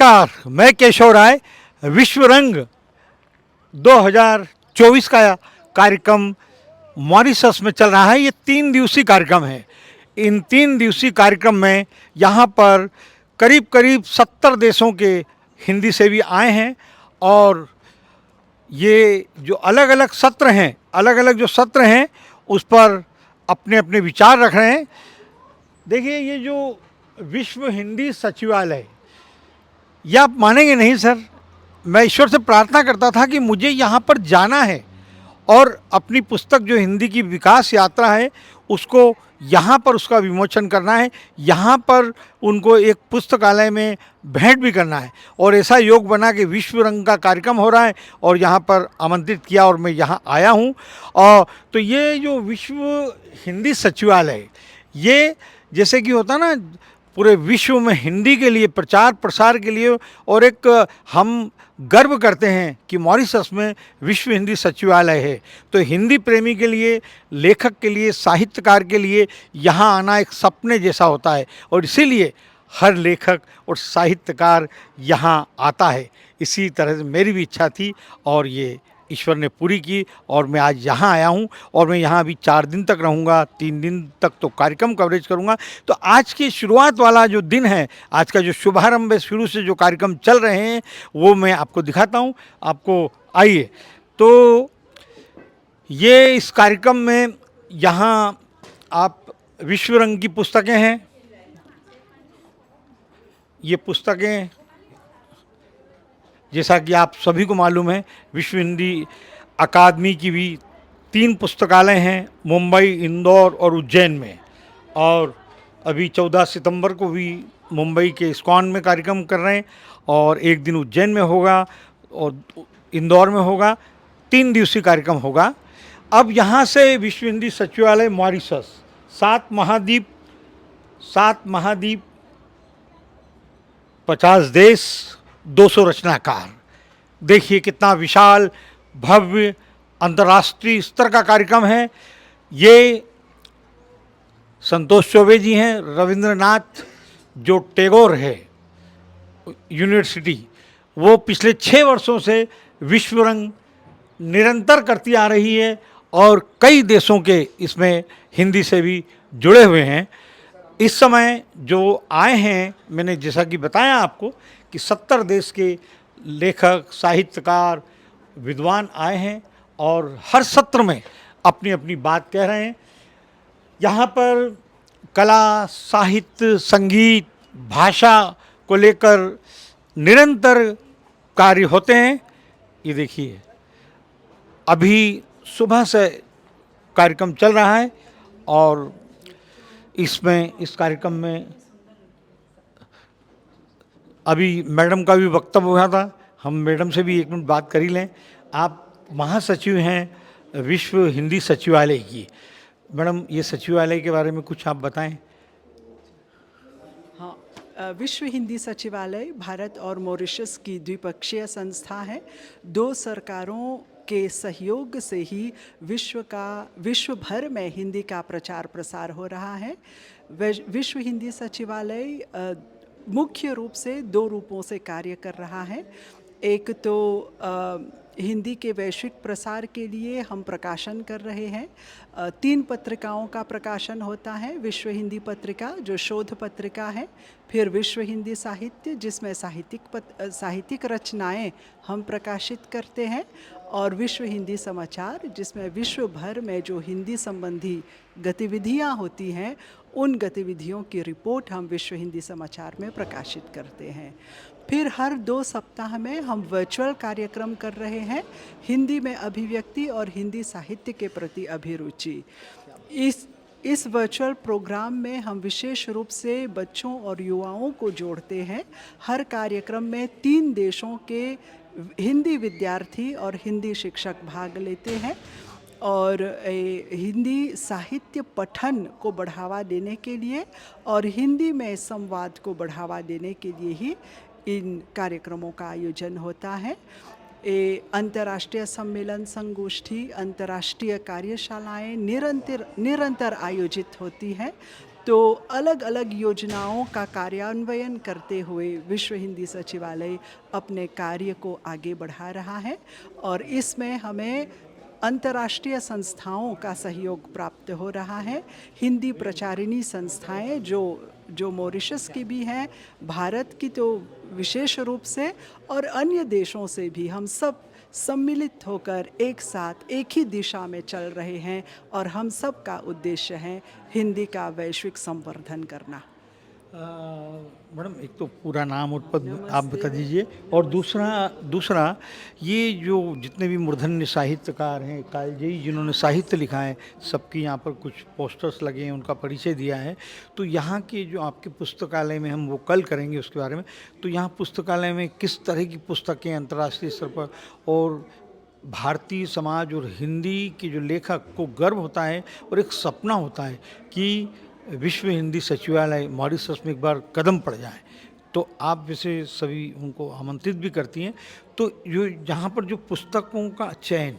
नमस्कार, मैं केशव राय। विश्व रंग 2024 का कार्यक्रम मॉरिशस में चल रहा है। ये 3 दिवसीय कार्यक्रम है। इन 3 दिवसीय कार्यक्रम में यहाँ पर करीब करीब 70 देशों के हिंदी से भी आए हैं और ये जो अलग अलग जो सत्र हैं उस पर अपने अपने विचार रख रहे हैं। देखिए, ये जो विश्व हिंदी सचिवालय, ये आप मानेंगे नहीं सर, मैं ईश्वर से प्रार्थना करता था कि मुझे यहाँ पर जाना है और अपनी पुस्तक जो हिंदी की विकास यात्रा है उसको यहाँ पर उसका विमोचन करना है, यहाँ पर उनको एक पुस्तकालय में भेंट भी करना है। और ऐसा योग बना कि विश्व रंग का कार्यक्रम हो रहा है और यहाँ पर आमंत्रित किया और मैं यहाँ आया हूँ। और तो ये जो विश्व हिंदी सचिवालय, ये जैसे कि होता ना पूरे विश्व में हिंदी के लिए प्रचार प्रसार के लिए, और एक हम गर्व करते हैं कि मॉरिशस में विश्व हिंदी सचिवालय है। तो हिंदी प्रेमी के लिए, लेखक के लिए, साहित्यकार के लिए यहाँ आना एक सपने जैसा होता है और इसीलिए हर लेखक और साहित्यकार यहाँ आता है। इसी तरह से मेरी भी इच्छा थी और ये ईश्वर ने पूरी की और मैं आज यहाँ आया हूँ और मैं यहाँ अभी 4 दिन तक रहूँगा। 3 दिन तक तो कार्यक्रम कवरेज करूँगा। तो आज की शुरुआत वाला जो दिन है, आज का जो शुभारंभ है, शुरू से जो कार्यक्रम चल रहे हैं वो मैं आपको दिखाता हूँ। आपको आइए। तो ये इस कार्यक्रम में यहाँ आप विश्व रंग की पुस्तकें हैं, ये पुस्तकें जैसा कि आप सभी को मालूम है, विश्व हिंदी अकादमी की भी 3 पुस्तकालय हैं, मुंबई, इंदौर और उज्जैन में। और अभी 14 सितंबर को भी मुंबई के इस्कॉन में कार्यक्रम कर रहे हैं और एक दिन उज्जैन में होगा और इंदौर में होगा। 3 दिवसीय कार्यक्रम होगा। अब यहाँ से विश्व हिंदी सचिवालय मॉरिशस, 7 महाद्वीप, 50 देश, 200 रचनाकार। देखिए कितना विशाल भव्य अंतर्राष्ट्रीय स्तर का कार्यक्रम है। ये संतोष चौबे जी हैं, रविंद्रनाथ जो टैगोर है यूनिवर्सिटी, वो पिछले 6 वर्षों से विश्व रंग निरंतर करती आ रही है और कई देशों के इसमें हिंदी से भी जुड़े हुए हैं। इस समय जो आए हैं, मैंने जैसा कि बताया आपको कि 70 देश के लेखक, साहित्यकार, विद्वान आए हैं और हर सत्र में अपनी अपनी बात कह रहे हैं। यहाँ पर कला, साहित्य, संगीत, भाषा को लेकर निरंतर कार्य होते हैं। ये देखिए, अभी सुबह से कार्यक्रम चल रहा है और इस कार्यक्रम में अभी मैडम का भी वक्तव्य हुआ था। हम मैडम से भी 1 मिनट बात कर ही लें। आप महासचिव हैं विश्व हिंदी सचिवालय की। मैडम, ये सचिवालय के बारे में कुछ आप बताएं। हाँ, विश्व हिंदी सचिवालय भारत और मॉरिशस की द्विपक्षीय संस्था है। 2 सरकारों के सहयोग से ही विश्व भर में हिंदी का प्रचार प्रसार हो रहा है। विश्व हिंदी सचिवालय मुख्य रूप से 2 रूपों से कार्य कर रहा है। एक तो हिंदी के वैश्विक प्रसार के लिए हम प्रकाशन कर रहे हैं। 3 पत्रिकाओं का प्रकाशन होता है। विश्व हिंदी पत्रिका जो शोध पत्रिका है, फिर विश्व हिंदी साहित्य जिसमें साहित्यिक रचनाएं हम प्रकाशित करते हैं, और विश्व हिंदी समाचार जिसमें विश्व भर में जो हिंदी संबंधी गतिविधियां होती हैं उन गतिविधियों की रिपोर्ट हम विश्व हिंदी समाचार में प्रकाशित करते हैं। फिर हर 2 सप्ताह में हम वर्चुअल कार्यक्रम कर रहे हैं, हिंदी में अभिव्यक्ति और हिंदी साहित्य के प्रति अभिरुचि। इस वर्चुअल प्रोग्राम में हम विशेष रूप से बच्चों और युवाओं को जोड़ते हैं। हर कार्यक्रम में 3 देशों के हिंदी विद्यार्थी और हिंदी शिक्षक भाग लेते हैं और हिंदी साहित्य पठन को बढ़ावा देने के लिए और हिंदी में संवाद को बढ़ावा देने के लिए ही इन कार्यक्रमों का आयोजन होता है। अंतर्राष्ट्रीय सम्मेलन, संगोष्ठी, अंतर्राष्ट्रीय कार्यशालाएं निरंतर आयोजित होती हैं तो अलग अलग योजनाओं का कार्यान्वयन करते हुए विश्व हिंदी सचिवालय अपने कार्य को आगे बढ़ा रहा है और इसमें हमें अंतर्राष्ट्रीय संस्थाओं का सहयोग प्राप्त हो रहा है। हिंदी प्रचारिणी संस्थाएं जो मॉरिशस की भी हैं, भारत की तो विशेष रूप से, और अन्य देशों से भी हम सब सम्मिलित होकर एक साथ एक ही दिशा में चल रहे हैं और हम सब का उद्देश्य है हिंदी का वैश्विक संवर्धन करना। मैडम, एक तो पूरा नाम और पद आप बता दीजिए, और दूसरा ये जो जितने भी मूर्धन्य साहित्यकार हैं, कालजयी जिन्होंने साहित्य लिखा है, सबकी यहाँ पर कुछ पोस्टर्स लगे हैं, उनका परिचय दिया है। तो यहाँ के जो आपके पुस्तकालय में, हम वो कल करेंगे उसके बारे में, तो यहाँ पुस्तकालय में किस तरह की पुस्तकें अंतर्राष्ट्रीय स्तर पर, और भारतीय समाज और हिंदी के जो लेखक को गर्व होता है और एक सपना होता है कि विश्व हिंदी सचिवालय मॉरिशस में एक बार कदम पड़ जाए, तो आप जैसे सभी उनको आमंत्रित भी करती हैं। तो जो यहाँ पर जो पुस्तकों का चयन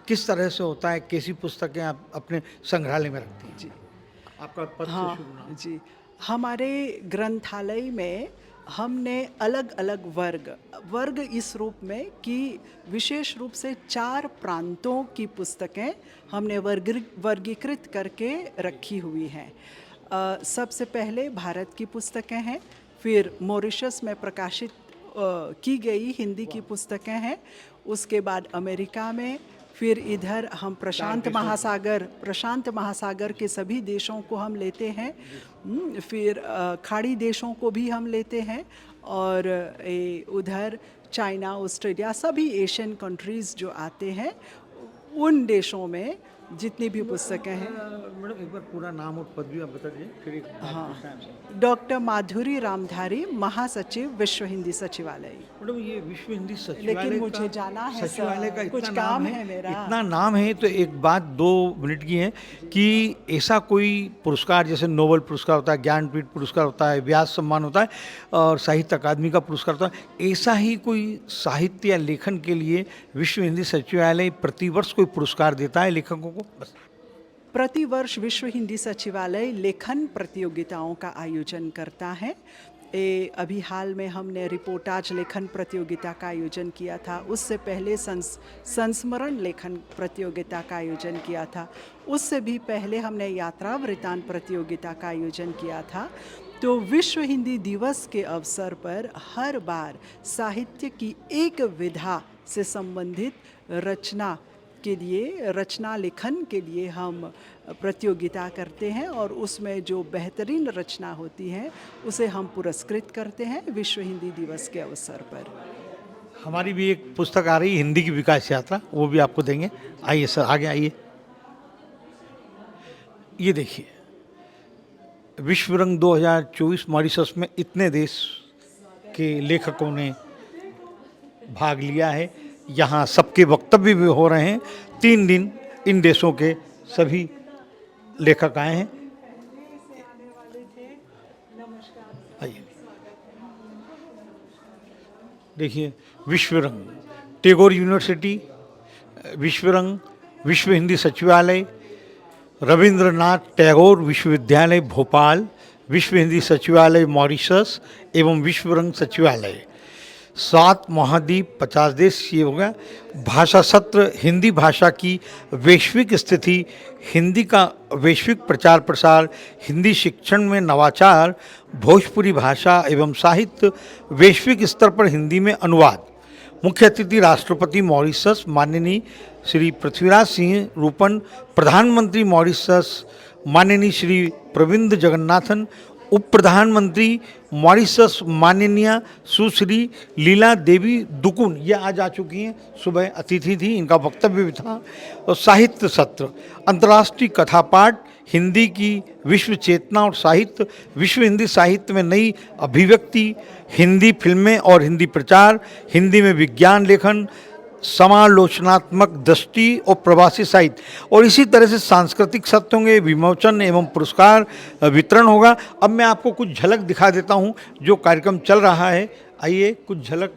किस तरह से होता है, कैसी पुस्तकें आप अपने संग्रहालय में रखती हैं? जी आपका पद से हाँ शुरू ना। जी, हमारे ग्रंथालय में हमने अलग अलग वर्ग इस रूप में कि विशेष रूप से 4 प्रांतों की पुस्तकें हमने वर्गीकृत करके रखी हुई हैं। सबसे पहले भारत की पुस्तकें हैं, फिर मॉरिशस में प्रकाशित की गई हिंदी की पुस्तकें हैं, उसके बाद अमेरिका में, फिर इधर हम प्रशांत महासागर के सभी देशों को हम लेते हैं, फिर खाड़ी देशों को भी हम लेते हैं, और उधर चाइना, ऑस्ट्रेलिया, सभी एशियन कंट्रीज़ जो आते हैं उन देशों में जितनी भी पुस्तकें हैं। मैडम, एक बार पूरा नाम और पद भी आप बता दीजिए, फिर एक बात पूछना है आपसे। डॉक्टर माधुरी रामधारी, महासचिव विश्व हिंदी सचिवालय। मैडम, ये विश्व हिंदी सचिवालय लेकिन मुझे जाना है, सचिवालय का कुछ इतना काम नाम है मेरा। इतना नाम है, तो एक बात 2 मिनट की है कि ऐसा कोई पुरस्कार, जैसे नोबेल पुरस्कार होता है, ज्ञानपीठ पुरस्कार होता है, व्यास सम्मान होता है और साहित्य अकादमी का पुरस्कार होता है, ऐसा ही कोई साहित्य या लेखन के लिए विश्व हिंदी सचिवालय प्रतिवर्ष कोई पुरस्कार देता है लेखकों को? बस। प्रतिवर्ष विश्व हिंदी सचिवालय लेखन प्रतियोगिताओं का आयोजन करता है। अभी हाल में हमने रिपोर्टाज लेखन प्रतियोगिता का आयोजन किया था, उससे पहले संस्मरण लेखन प्रतियोगिता का आयोजन किया था, उससे भी पहले हमने यात्रा वृतांत प्रतियोगिता का आयोजन किया था। तो विश्व हिंदी दिवस के अवसर पर हर बार साहित्य की एक विधा से संबंधित रचना लेखन के लिए हम प्रतियोगिता करते हैं और उसमें जो बेहतरीन रचना होती है उसे हम पुरस्कृत करते हैं विश्व हिंदी दिवस के अवसर पर। हमारी भी एक पुस्तक आ रही है, हिंदी की विकास यात्रा, वो भी आपको देंगे। आइए सर, आगे आइए। ये देखिए, विश्व रंग 2024 मॉरिशस में इतने देश के लेखकों ने भाग लिया है। यहाँ सबके वक्तव्य भी हो रहे हैं। 3 दिन इन देशों के सभी लेखक आए हैं। आइए देखिए, विश्व रंग, टैगोर यूनिवर्सिटी, विश्व रंग, विश्व हिंदी सचिवालय, रविंद्रनाथ टैगोर विश्वविद्यालय भोपाल, विश्व हिंदी सचिवालय मॉरिशस एवं विश्व रंग सचिवालय, 7 महाद्वीप, 50 देश, ये हो गया। भाषा सत्र, हिंदी भाषा की वैश्विक स्थिति, हिंदी का वैश्विक प्रचार प्रसार, हिंदी शिक्षण में नवाचार, भोजपुरी भाषा एवं साहित्य, वैश्विक स्तर पर हिंदी में अनुवाद। मुख्य अतिथि राष्ट्रपति मॉरिशस माननीय श्री पृथ्वीराज सिंह रूपन, प्रधानमंत्री मॉरिशस माननीय श्री प्रविंद जगन्नाथन, उप प्रधानमंत्री मॉरिशस माननीय सुश्री लीला देवी दुकुन, ये आज आ चुकी हैं, सुबह अतिथि थी, इनका वक्तव्य भी था। और साहित्य सत्र, अंतर्राष्ट्रीय कथा पाठ, हिंदी की विश्व चेतना और साहित्य, विश्व हिंदी साहित्य में नई अभिव्यक्ति, हिंदी फिल्में और हिंदी प्रचार, हिंदी में विज्ञान लेखन, समालोचनात्मक दृष्टि और प्रवासी साहित्य, और इसी तरह से सांस्कृतिक सत्रों के विमोचन एवं पुरस्कार वितरण होगा। अब मैं आपको कुछ झलक दिखा देता हूं जो कार्यक्रम चल रहा है। आइए कुछ झलक।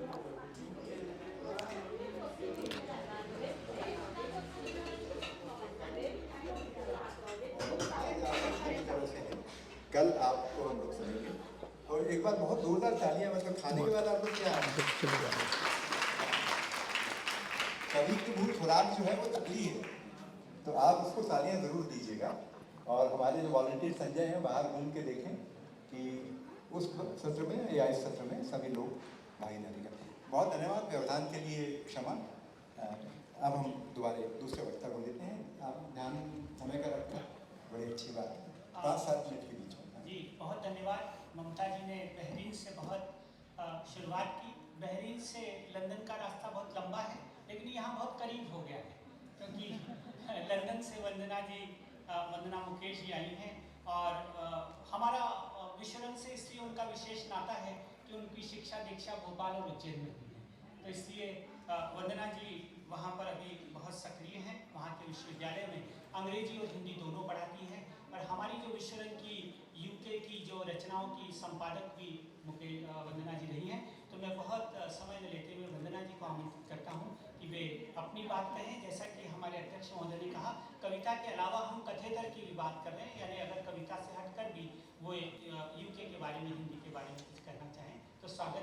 चले जाएंगे। कवि की मूल खुराक जो है वो तकली है, तो आप उसको तालियां जरूर दीजिएगा। और हमारे जो वॉलंटियर संजय हैं बाहर घूम के देखें कि उस सत्र में या इस सत्र में सभी लोग भागीदारी करते हैं। बहुत धन्यवाद, व्यवधान के लिए क्षमा। अब हम दोबारा दूसरे वक्ता को देते हैं। आप ध्यान समय का रखना, बड़ी अच्छी बात है। 5-7 मिनट के बीच में जी बहुत धन्यवाद। ममता जी ने बहरीन से बहुत शुरुआत की। बहरीन से लंदन का रास्ता बहुत लंबा है, लेकिन यहाँ बहुत करीब हो गया है, क्योंकि लंदन से वंदना मुकेश जी आई हैं। और हमारा विश्वरंग से इसलिए उनका विशेष नाता है कि उनकी शिक्षा दीक्षा भोपाल और उज्जैन में हुई है, तो इसलिए वंदना जी वहाँ पर अभी बहुत सक्रिय हैं। वहाँ के विश्वविद्यालय में अंग्रेजी और हिंदी दोनों पढ़ाती हैं। और हमारी जो विश्वरंग की यूके की जो रचनाओं की संपादक भी वंदना जी रही हैं। तो मैं बहुत समय न लेते हुए वंदना जी को आमंत्रित करता हूँ कि वे अपनी बात कहें। जैसा कि हमारे अध्यक्ष महोदय ने कहा, कविता के अलावा हम कथेतर की भी बात कर रहे हैं, यानी अगर कविता से हटकर भी वो यूके के बारे में, हिंदी के बारे में कुछ कहना चाहें तो स्वागत